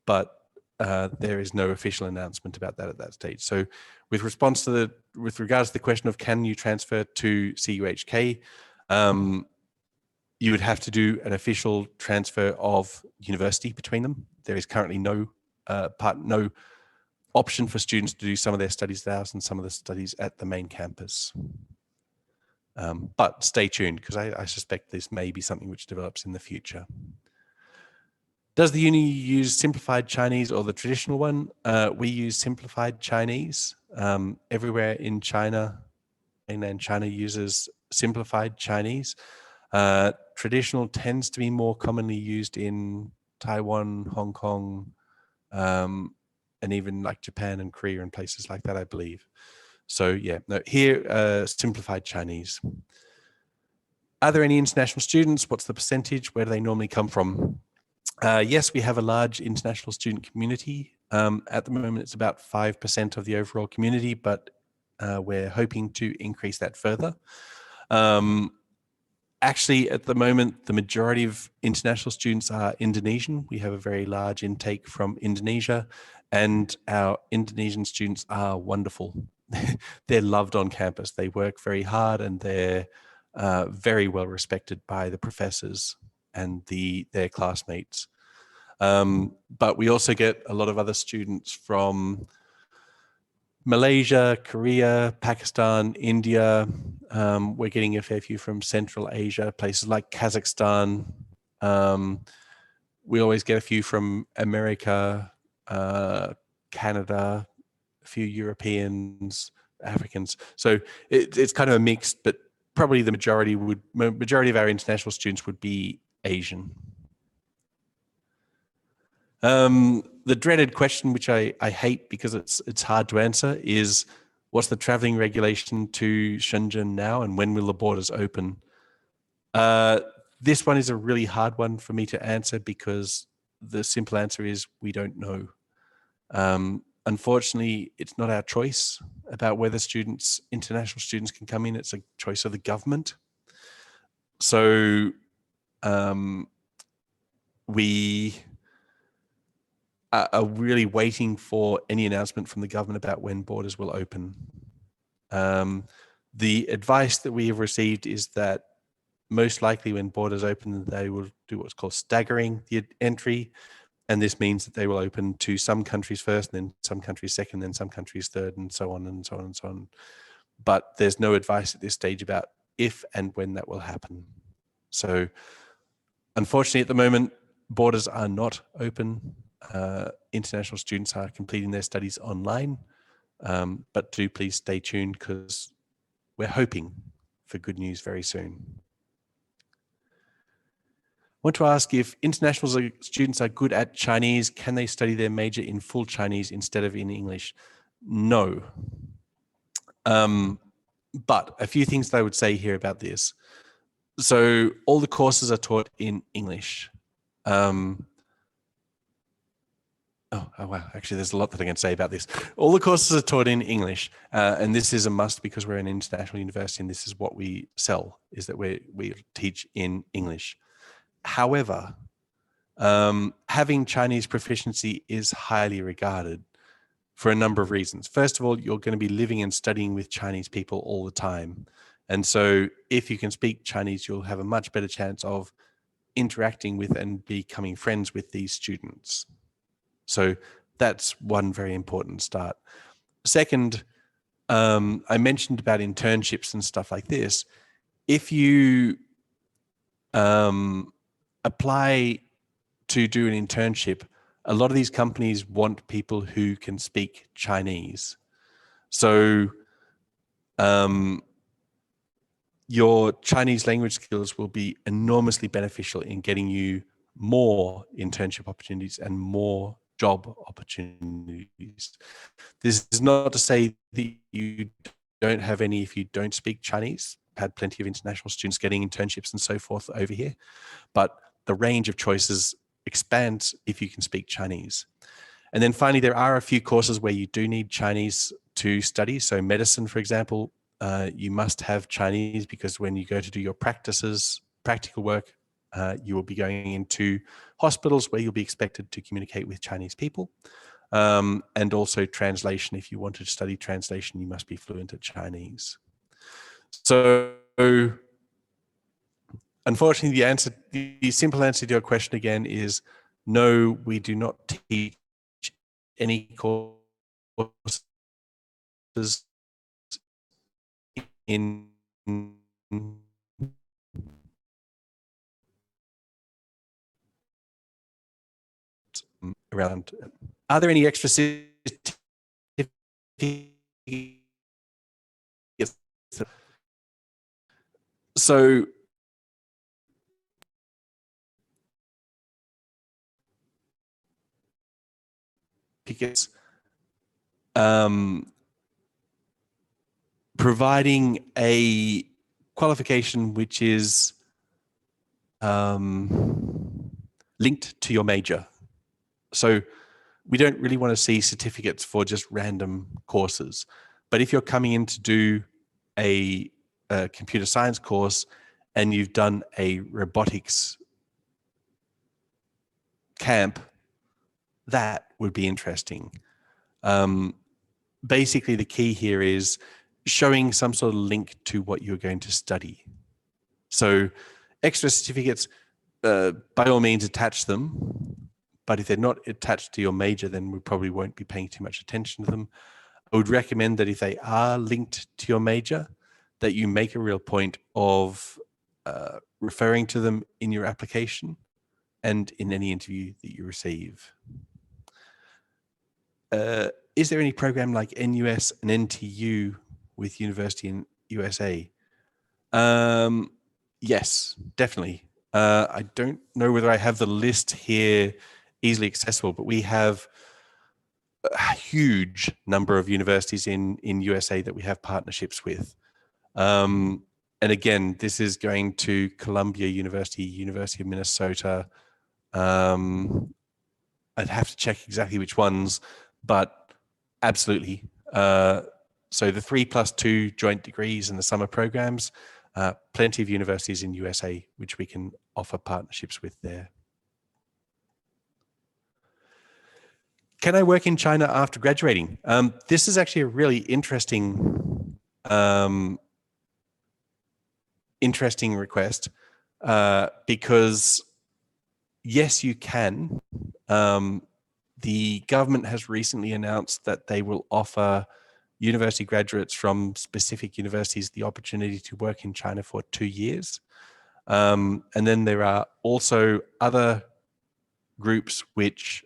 but there is no official announcement about that at that stage. So with regards to the question of can you transfer to CUHK, you would have to do an official transfer of university between them. There is currently no option for students to do some of their studies at ours and some of the studies at the main campus. But stay tuned, because I suspect this may be something which develops in the future. Does the uni use simplified Chinese or the traditional one? We use simplified Chinese. Everywhere in China, mainland China uses simplified Chinese. Traditional tends to be more commonly used in Taiwan, Hong Kong, and even like Japan and Korea and places like that, I believe. So yeah, no, here, simplified Chinese. Are there any international students? What's the percentage? Where do they normally come from? Yes, we have a large international student community. At the moment, it's about 5% of the overall community, but we're hoping to increase that further. Actually, at the moment, the majority of international students are Indonesian. We have a very large intake from Indonesia, and our Indonesian students are wonderful. They're loved on campus. They work very hard, and they're very well respected by the professors and their classmates. But we also get a lot of other students from Malaysia, Korea, Pakistan, India. We're getting a fair few from Central Asia, places like Kazakhstan. We always get a few from America, Canada, a few Europeans, Africans. So it's kind of a mix, but probably the majority of our international students would be Asian. The dreaded question, which I hate because it's hard to answer, is what's the traveling regulation to Shenzhen now, and when will the borders open? This one is a really hard one for me to answer because the simple answer is we don't know. Unfortunately, it's not our choice about whether international students can come in. It's a choice of the government. So we are really waiting for any announcement from the government about when borders will open. The advice that we have received is that most likely when borders open, they will do what's called staggering the entry. And this means that they will open to some countries first, and then some countries second, then some countries third, and so on and so on and so on. But there's no advice at this stage about if and when that will happen. So unfortunately, at the moment, borders are not open. International students are completing their studies online, but do please stay tuned because we're hoping for good news very soon. I want to ask if international students are good at Chinese, can they study their major in full Chinese instead of in English? No. But a few things that I would say here about this. So all the courses are taught in English. Oh, wow. Actually, there's a lot that I can say about this. All the courses are taught in English, and this is a must because we're an international university and this is what we sell, is that we teach in English. However, having Chinese proficiency is highly regarded for a number of reasons. First of all, you're going to be living and studying with Chinese people all the time. And so if you can speak Chinese, you'll have a much better chance of interacting with and becoming friends with these students. So that's one very important start. Second, I mentioned about internships and stuff like this. If you apply to do an internship, a lot of these companies want people who can speak Chinese. So your Chinese language skills will be enormously beneficial in getting you more internship opportunities and more job opportunities. This is not to say that you don't have any if you don't speak Chinese. I've had plenty of international students getting internships and so forth over here, but the range of choices expands if you can speak Chinese. And then finally, there are a few courses where you do need Chinese to study. So medicine, for example, you must have Chinese because when you go to do your practical work, you will be going into hospitals where you'll be expected to communicate with Chinese people. And also translation. If you want to study translation, you must be fluent at Chinese. So unfortunately, the simple answer to your question again is no, we do not teach any courses in around. Are there any extra certificates? So providing a qualification which is linked to your major. So we don't really want to see certificates for just random courses. But if you're coming in to do a computer science course and you've done a robotics camp, that would be interesting. Basically, the key here is showing some sort of link to what you're going to study. So extra certificates, by all means, attach them. But if they're not attached to your major, then we probably won't be paying too much attention to them. I would recommend that if they are linked to your major, that you make a real point of referring to them in your application and in any interview that you receive. Is there any program like NUS and NTU with university in USA? Yes, definitely. I don't know whether I have the list here easily accessible, but we have a huge number of universities in USA that we have partnerships with. And again, this is going to Columbia University, University of Minnesota. I'd have to check exactly which ones, but absolutely. So the 3+2 joint degrees and the summer programs plenty of universities in USA which we can offer partnerships with there. Can I work in China after graduating? This is actually a really interesting request, because yes, you can. The government has recently announced that they will offer university graduates from specific universities the opportunity to work in China for 2 years. And then there are also other groups which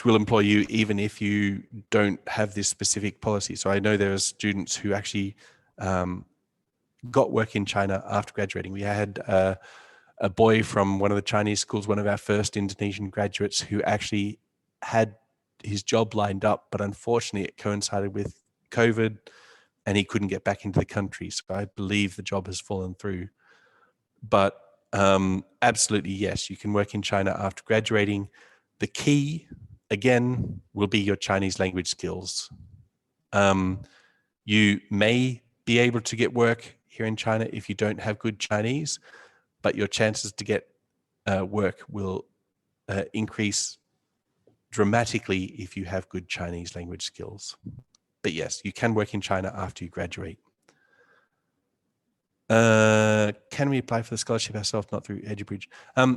will employ you even if you don't have this specific policy. So I know there are students who actually got work in China after graduating. We had a boy from one of the Chinese schools, one of our first Indonesian graduates, who actually had his job lined up, but unfortunately it coincided with COVID and he couldn't get back into the country. So I believe the job has fallen through. But absolutely, yes, you can work in China after graduating. The key, again, will be your Chinese language skills. You may be able to get work here in China if you don't have good Chinese, but your chances to get work will increase dramatically if you have good Chinese language skills. But yes, you can work in China after you graduate. Can we apply for the scholarship ourselves, not through EduBridge?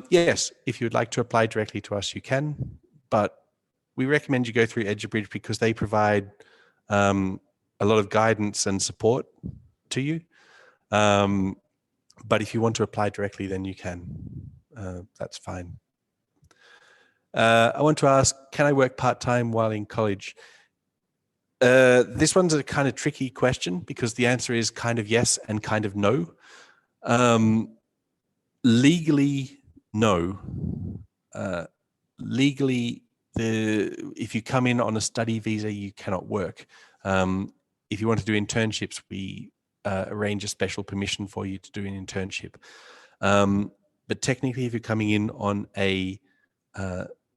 Yes, if you would like to apply directly to us, you can, but we recommend you go through EduBridge because they provide a lot of guidance and support to you. But if you want to apply directly, then you can. That's fine. I want to ask, can I work part-time while in college? This one's a kind of tricky question because the answer is kind of yes and kind of no. Legally, no. Legally, if you come in on a study visa, you cannot work. If you want to do internships, we arrange a special permission for you to do an internship. But technically, if you're coming in on a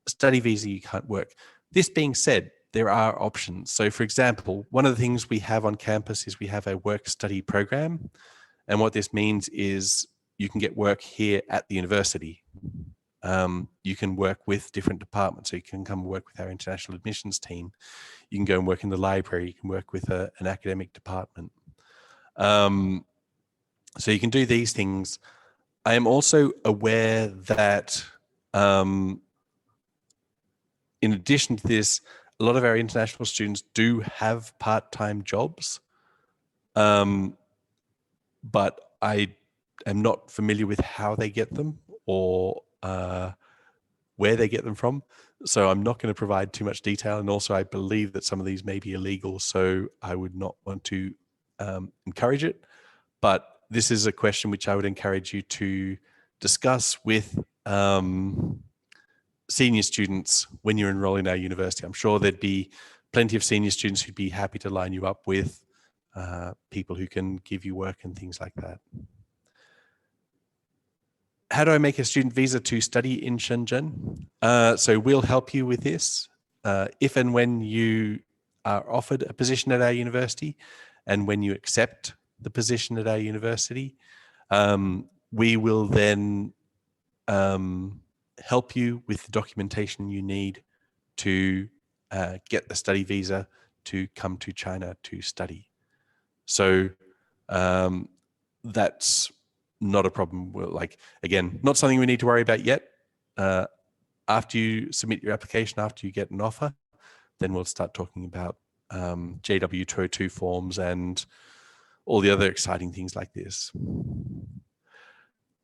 study visa, you can't work. This being said, there are options. So for example, one of the things we have on campus is we have a work-study program. And what this means is you can get work here at the university. You can work with different departments. So you can come work with our international admissions team. You can go and work in the library. You can work with an academic department. So you can do these things. I am also aware that in addition to this, a lot of our international students do have part-time jobs, but I am not familiar with how they get them or where they get them from. So I'm not going to provide too much detail. And also I believe that some of these may be illegal, so I would not want to encourage it. But this is a question which I would encourage you to discuss with senior students when you're enrolling in our university. I'm sure there'd be plenty of senior students who'd be happy to line you up with people who can give you work and things like that. How do I make a student visa to study in Shenzhen? So we'll help you with this if and when you are offered a position at our university and when you accept the position at our university. We will then help you with the documentation you need to get the study visa to come to China to study. So that's not a problem. Like, again, not something we need to worry about yet. After you submit your application, after you get an offer, then we'll start talking about JW202 forms and all the other exciting things like this.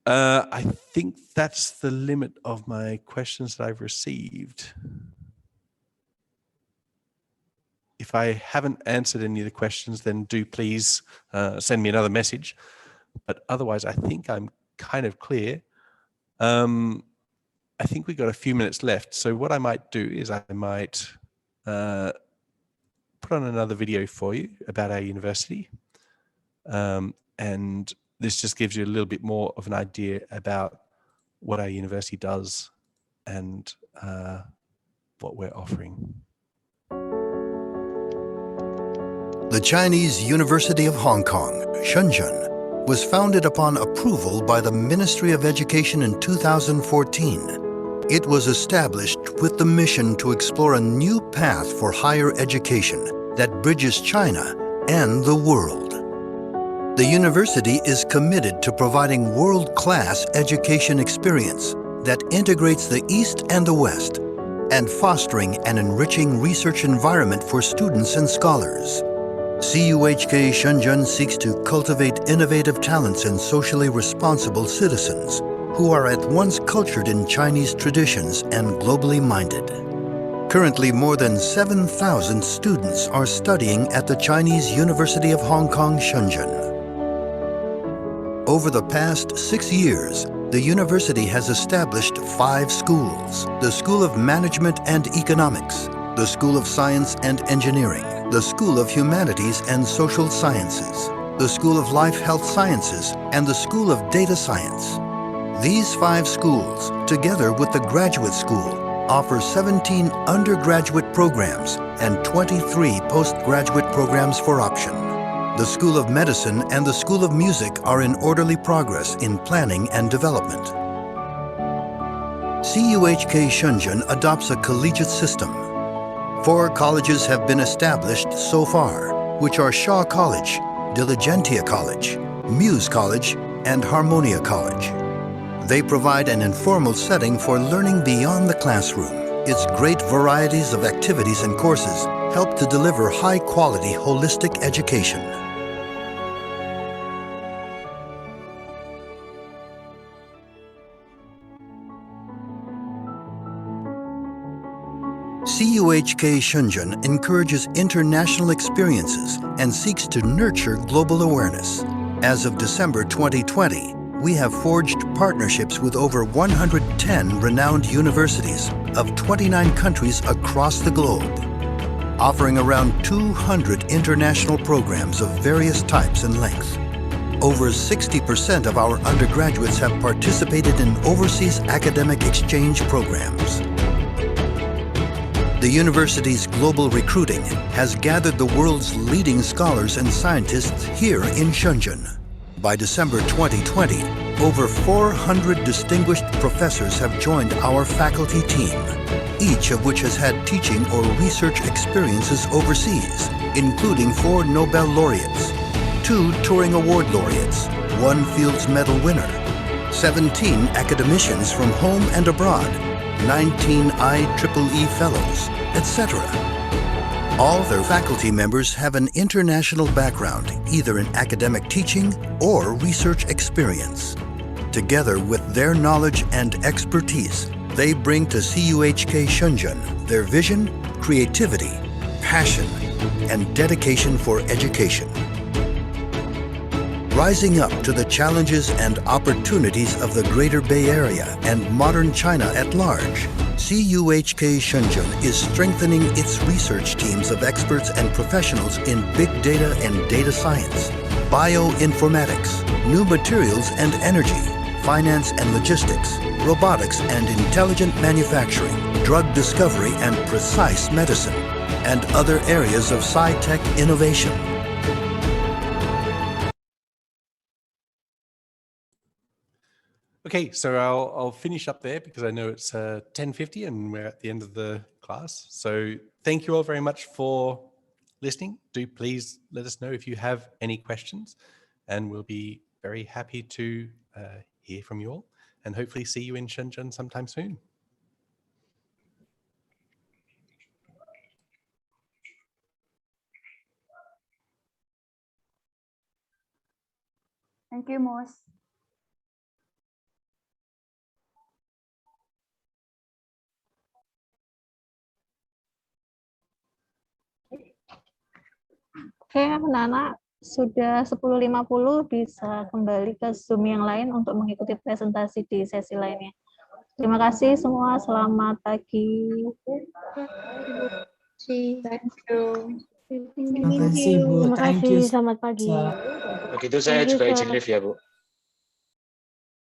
I think that's the limit of my questions that I've received. If I haven't answered any of the questions, then do please send me another message. But otherwise, I think I'm kind of clear. I think we've got a few minutes left. So what I might do is I might put on another video for you about our university. And this just gives you a little bit more of an idea about what our university does and what we're offering. The Chinese University of Hong Kong, Shenzhen, was founded upon approval by the Ministry of Education in 2014. It was established with the mission to explore a new path for higher education that bridges China and the world. The university is committed to providing world-class education experience that integrates the East and the West and fostering an enriching research environment for students and scholars. CUHK Shenzhen seeks to cultivate innovative talents and socially responsible citizens who are at once cultured in Chinese traditions and globally minded. Currently, more than 7,000 students are studying at the Chinese University of Hong Kong Shenzhen. Over the past 6 years, the university has established 5 schools: the School of Management and Economics, the School of Science and Engineering, the School of Humanities and Social Sciences, the School of Life Health Sciences, and the School of Data Science. These 5 schools, together with the graduate school, offer 17 undergraduate programs and 23 postgraduate programs for option. The School of Medicine and the School of Music are in orderly progress in planning and development. CUHK Shenzhen adopts a collegiate system. 4 colleges have been established so far, which are Shaw College, Diligentia College, Muse College, and Harmonia College. They provide an informal setting for learning beyond the classroom. Its great varieties of activities and courses help to deliver high-quality holistic education. CUHK Shenzhen encourages international experiences and seeks to nurture global awareness. As of December 2020, we have forged partnerships with over 110 renowned universities of 29 countries across the globe, offering around 200 international programs of various types and length. Over 60% of our undergraduates have participated in overseas academic exchange programs. The university's global recruiting has gathered the world's leading scholars and scientists here in Shenzhen. By December 2020, over 400 distinguished professors have joined our faculty team, each of which has had teaching or research experiences overseas, including 4 Nobel laureates, 2 Turing Award laureates, 1 Fields Medal winner, 17 academicians from home and abroad, 19 IEEE fellows, etc. All their faculty members have an international background, either in academic teaching or research experience. Together with their knowledge and expertise, they bring to CUHK Shenzhen their vision, creativity, passion, and dedication for education. Rising up to the challenges and opportunities of the Greater Bay Area and modern China at large, CUHK Shenzhen is strengthening its research teams of experts and professionals in big data and data science, bioinformatics, new materials and energy, finance and logistics, robotics and intelligent manufacturing, drug discovery and precise medicine, and other areas of sci-tech innovation. Okay, so I'll finish up there because I know it's 10:50 and we're at the end of the class. So thank you all very much for listening. Do please let us know if you have any questions, and we'll be very happy to hear from you all and hopefully see you in Shenzhen sometime soon. Thank you, Mus. Oke, anak-anak, sudah 10.50 bisa kembali ke Zoom yang lain untuk mengikuti presentasi di sesi lainnya. Terima kasih semua, selamat pagi. Thank you. Terima kasih Bu. Terima Thank kasih, you. selamat pagi. Begitu saya juga izin live ya Bu.